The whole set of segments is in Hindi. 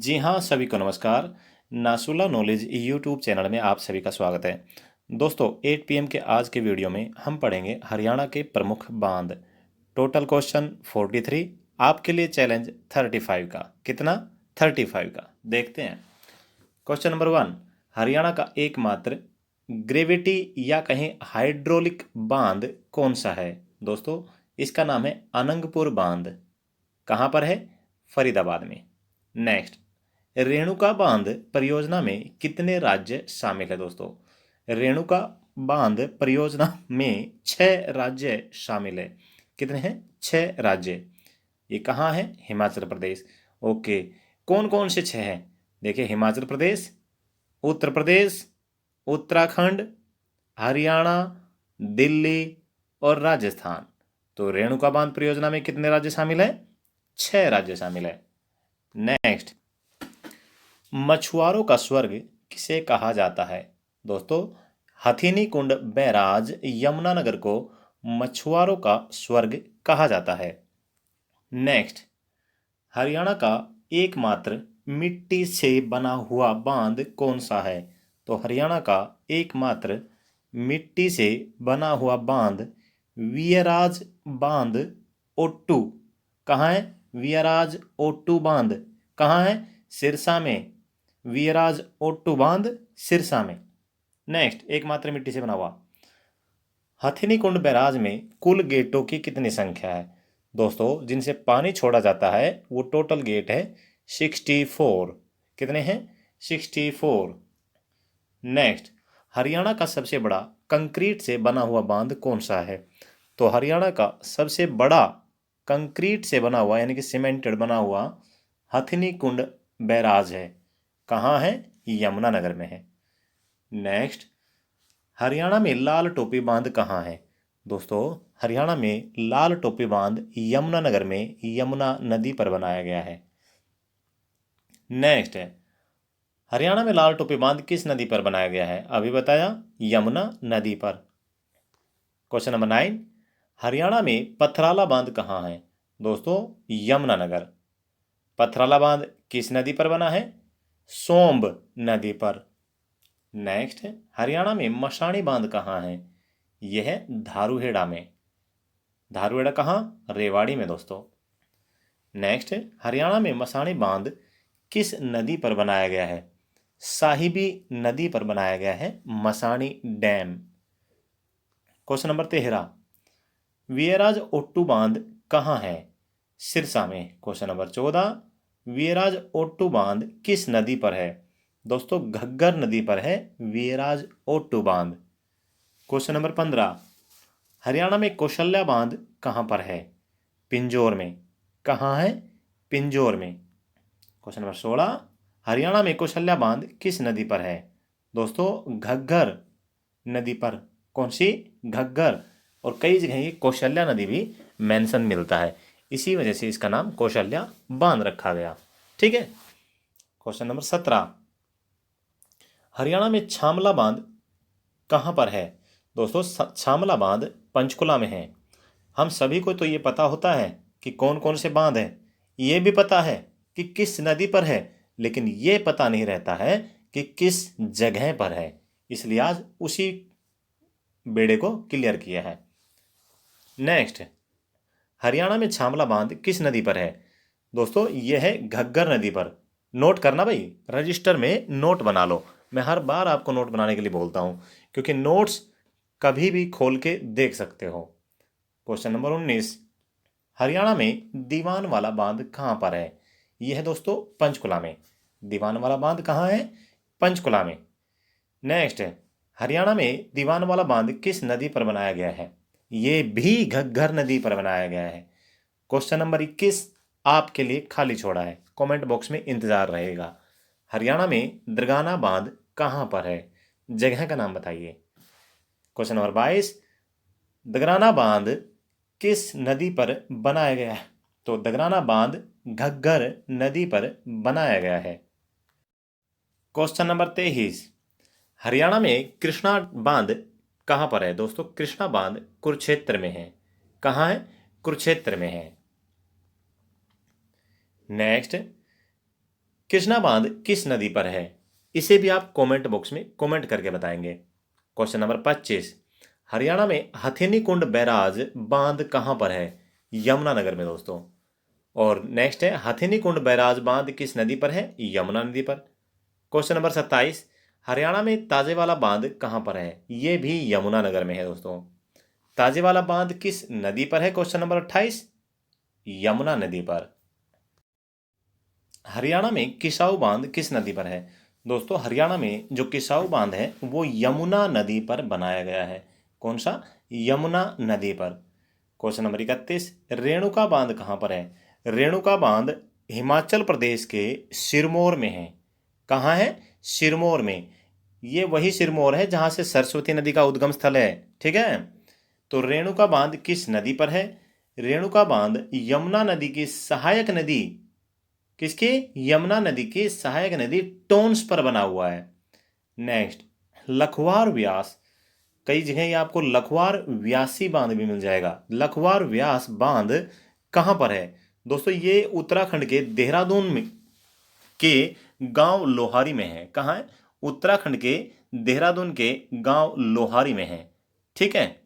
जी हाँ, सभी को नमस्कार। नासुला नॉलेज यूट्यूब चैनल में आप सभी का स्वागत है। दोस्तों 8 पीएम के आज के वीडियो में हम पढ़ेंगे हरियाणा के प्रमुख बांध। टोटल क्वेश्चन 43, आपके लिए चैलेंज 35 का। कितना? 35 का। देखते हैं। क्वेश्चन नंबर 1, हरियाणा का एकमात्र ग्रेविटी या कहें हाइड्रोलिक बांध कौन सा है? दोस्तों इसका नाम है अनंगपुर बांध। कहाँ पर है? फरीदाबाद में। नेक्स्ट, रेणुका बांध परियोजना में कितने राज्य शामिल है? दोस्तों रेणुका बांध परियोजना में 6 राज्य शामिल है। कितने हैं? 6 राज्य। ये कहाँ है? हिमाचल प्रदेश। ओके, कौन कौन से 6 हैं? देखिए, हिमाचल प्रदेश, उत्तर प्रदेश, उत्तराखंड, हरियाणा, दिल्ली और राजस्थान। तो रेणुका बांध परियोजना में कितने राज्य शामिल है? 6 राज्य शामिल है। नेक्स्ट, मछुआरों का स्वर्ग किसे कहा जाता है? दोस्तों हथिनी कुंड बैराज यमुनानगर को मछुआरों का स्वर्ग कहा जाता है। नेक्स्ट, हरियाणा का एकमात्र मिट्टी से बना हुआ बांध कौन सा है? तो हरियाणा का एकमात्र मिट्टी से बना हुआ बांध वियराज बांध ओट्टू। कहाँ है? वियराज ओट्टू बांध कहाँ है? सिरसा में। वियराज ओट्टू बांध सिरसा में। नेक्स्ट, एकमात्र मिट्टी से बना हुआ हथिनी कुंड बैराज में कुल गेटों की कितनी संख्या है? दोस्तों जिनसे पानी छोड़ा जाता है वो टोटल गेट है 64। कितने हैं? 64। नेक्स्ट, हरियाणा का सबसे बड़ा कंक्रीट से बना हुआ बांध कौन सा है? तो हरियाणा का सबसे बड़ा कंक्रीट से बना हुआ यानी कि सीमेंटेड बना हुआ हथिनी कुंड बैराज है। कहाँ है? यमुनानगर में है। नेक्स्ट, हरियाणा में लाल टोपी बांध कहाँ है? दोस्तों हरियाणा में लाल टोपी बांध यमुनानगर में यमुना नदी पर बनाया गया है। नेक्स्ट है, हरियाणा में लाल टोपी बांध किस नदी पर बनाया गया है? अभी बताया, यमुना नदी पर। क्वेश्चन नंबर 9, हरियाणा में पथराला बांध कहाँ है? दोस्तों यमुनानगर। पथराला बांध किस नदी पर बना है? सोम्ब नदी पर। नेक्स्ट, हरियाणा में मशाणी बांध कहाँ है? यह है धारूहेड़ा में। धारूहेड़ा कहाँ? रेवाड़ी में दोस्तों। नेक्स्ट, हरियाणा में मशाणी बांध किस नदी पर बनाया गया है? साहिबी नदी पर बनाया गया है मशाणी डैम। क्वेश्चन नंबर 13, वियराज ओट्टू बांध कहाँ है? सिरसा में। क्वेश्चन नंबर 14, वियराज ओट्टू बांध किस नदी पर है? दोस्तों घग्गर नदी पर है वियराज ओट्टू बांध। क्वेश्चन नंबर 15, हरियाणा में कौशल्या बांध कहाँ पर है? पिंजौर में। कहाँ है? पिंजौर में। क्वेश्चन नंबर 16, हरियाणा में कौशल्या बांध किस नदी पर है? दोस्तों घग्गर नदी पर। कौन सी? घग्गर। और कई जगह ये कौशल्या नदी भी मेंशन मिलता है, इसी वजह से इसका नाम कौशल्या बांध रखा गया। ठीक है। क्वेश्चन नंबर 17, हरियाणा में छामला बांध कहाँ पर है? दोस्तों छामला बांध पंचकुला में है। हम सभी को तो ये पता होता है कि कौन कौन से बांध हैं, ये भी पता है कि किस नदी पर है, लेकिन ये पता नहीं रहता है कि किस जगह पर है। इसलिए आज उसी बेड़े को क्लियर किया है। नेक्स्ट, हरियाणा में छामला बांध किस नदी पर है? दोस्तों यह है घग्गर नदी पर। नोट करना भाई, रजिस्टर में नोट बना लो। मैं हर बार आपको नोट बनाने के लिए बोलता हूं, क्योंकि नोट्स कभी भी खोल के देख सकते हो। क्वेश्चन नंबर 19, हरियाणा में दीवान वाला बांध कहाँ पर है? यह है दोस्तों पंचकुला में। दीवान वाला बांध कहाँ है? पंचकुला में। नेक्स्ट, हरियाणा में दीवान वाला बांध किस नदी पर बनाया गया है? ये भी घग्गर नदी पर बनाया गया है। क्वेश्चन नंबर 21 आपके लिए खाली छोड़ा है, कमेंट बॉक्स में इंतजार रहेगा। हरियाणा में दरगाना बांध कहाँ पर है? जगह का नाम बताइए। क्वेश्चन नंबर 22, दगराना बांध किस नदी पर बनाया गया है? तो दगराना बांध घग्गर नदी पर बनाया गया है। क्वेश्चन नंबर 23, हरियाणा में कृष्णा बांध कहाँ पर है? दोस्तों कृष्णा बांध कुरुक्षेत्र में है। कहाँ है? कुरुक्षेत्र में है। नेक्स्ट, कृष्णा बांध किस नदी पर है? इसे भी आप कमेंट बॉक्स में कमेंट करके बताएंगे। क्वेश्चन नंबर 25, हरियाणा में हथेनी कुंड बैराज बांध कहाँ पर है? यमुनानगर में दोस्तों। और नेक्स्ट है, हथेनी कुंड बैराज बांध किस नदी पर है? यमुना नदी पर। क्वेश्चन नंबर 27, हरियाणा में ताजेवाला बांध कहाँ पर है? ये भी यमुनानगर में है दोस्तों। ताजेवाला बांध किस नदी पर है? क्वेश्चन नंबर 28, यमुना नदी पर। हरियाणा में किसाऊ बांध किस नदी पर है? दोस्तों हरियाणा में जो किसाऊ बांध है वो यमुना नदी पर बनाया गया है। कौन सा? यमुना नदी पर। क्वेश्चन नंबर 31, रेणुका बांध कहाँ पर है? रेणुका बांध हिमाचल प्रदेश के सिरमौर में है। कहाँ है? सिरमौर में। ये वही सिरमौर है जहाँ से सरस्वती नदी का उद्गम स्थल है। ठीक है, तो रेणुका बांध किस नदी पर है? रेणुका बांध यमुना नदी की सहायक नदी, किसकी? यमुना नदी की सहायक नदी टोन्स पर बना हुआ है। नेक्स्ट, लखवार व्यास, कई जगह ये आपको लखवार व्यासी बांध भी मिल जाएगा। लखवार व्यास बांध कहाँ पर है? दोस्तों ये उत्तराखंड के देहरादून में के गांव लोहारी में है। कहाँ है? उत्तराखंड के देहरादून के गांव लोहारी में है। ठीक है,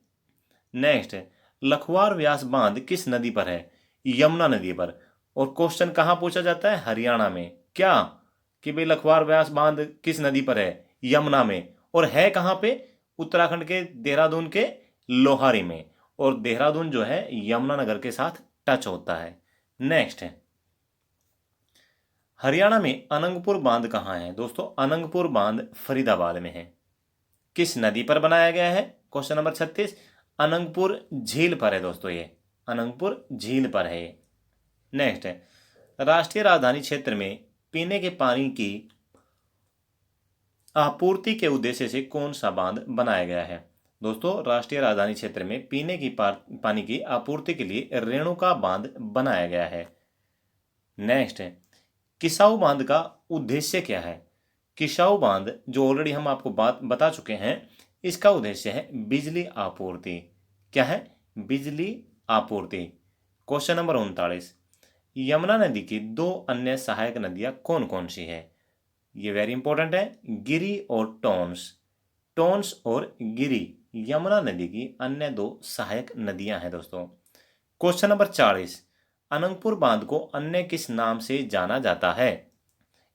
नेक्स्ट, लखवार व्यास बांध किस नदी पर है? यमुना नदी पर। और क्वेश्चन कहाँ पूछा जाता है? हरियाणा में। क्या? कि भाई लखवार व्यास बांध किस नदी पर है? यमुना में। और है कहाँ पे? उत्तराखंड के देहरादून के लोहारी में। और देहरादून जो है यमुनानगर के साथ टच होता है। नेक्स्ट है, हरियाणा में अनंगपुर बांध कहाँ है? दोस्तों अनंगपुर बांध फरीदाबाद में है। किस नदी पर बनाया गया है? क्वेश्चन नंबर 36, अनंगपुर झील पर है दोस्तों। ये अनंगपुर झील पर है। नेक्स्ट है, राष्ट्रीय राजधानी क्षेत्र में पीने के पानी की आपूर्ति के उद्देश्य से कौन सा बांध बनाया गया है? दोस्तों राष्ट्रीय राजधानी क्षेत्र में पीने की पानी की आपूर्ति के लिए रेणुका बांध बनाया गया है। नेक्स्ट है, किसाऊ बांध का उद्देश्य क्या है? किसाऊ बांध जो ऑलरेडी हम आपको बात बता चुके हैं, इसका उद्देश्य है बिजली आपूर्ति। क्या है? बिजली आपूर्ति। क्वेश्चन नंबर 39, यमुना नदी की दो अन्य सहायक नदियां कौन कौन सी है? ये वेरी इंपॉर्टेंट है, गिरी और टोन्स। टोन्स और गिरी यमुना नदी की अन्य दो सहायक नदियां हैं दोस्तों। क्वेश्चन नंबर 40, अनंगपुर बांध को अन्य किस नाम से जाना जाता है?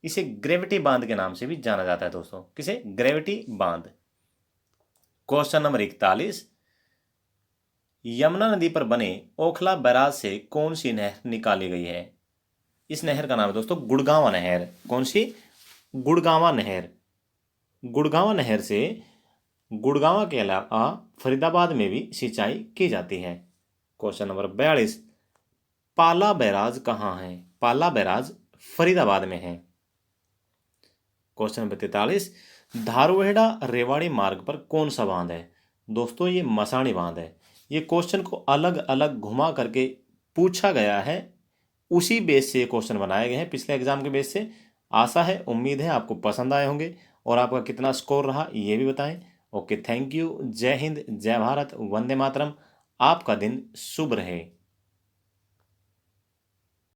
इसे ग्रेविटी बांध के नाम से भी जाना जाता है दोस्तों। किसे? ग्रेविटी बांध। क्वेश्चन नंबर 41, यमुना नदी पर बने ओखला बैराज से कौन सी नहर निकाली गई है? इस नहर का नाम है दोस्तों गुड़गांवा नहर। कौन सी? गुड़गांवा नहर। गुड़गांवा नहर से गुड़गांवा के अलावा फरीदाबाद में भी सिंचाई की जाती है। क्वेश्चन नंबर 42, पाला बैराज कहाँ है? पाला बैराज फरीदाबाद में है। क्वेश्चन नंबर 43, धारवेड़ा रेवाड़ी मार्ग पर कौन सा बांध है? दोस्तों ये मसाणी बांध है। ये क्वेश्चन को अलग अलग घुमा करके पूछा गया है, उसी बेस से ये क्वेश्चन बनाए गए हैं, पिछले एग्जाम के बेस से। आशा है, उम्मीद है आपको पसंद आए होंगे। और आपका कितना स्कोर रहा ये भी बताएं। Okay, thank you. जय हिंद, जय भारत, वंदे मातरम। आपका दिन शुभ रहे।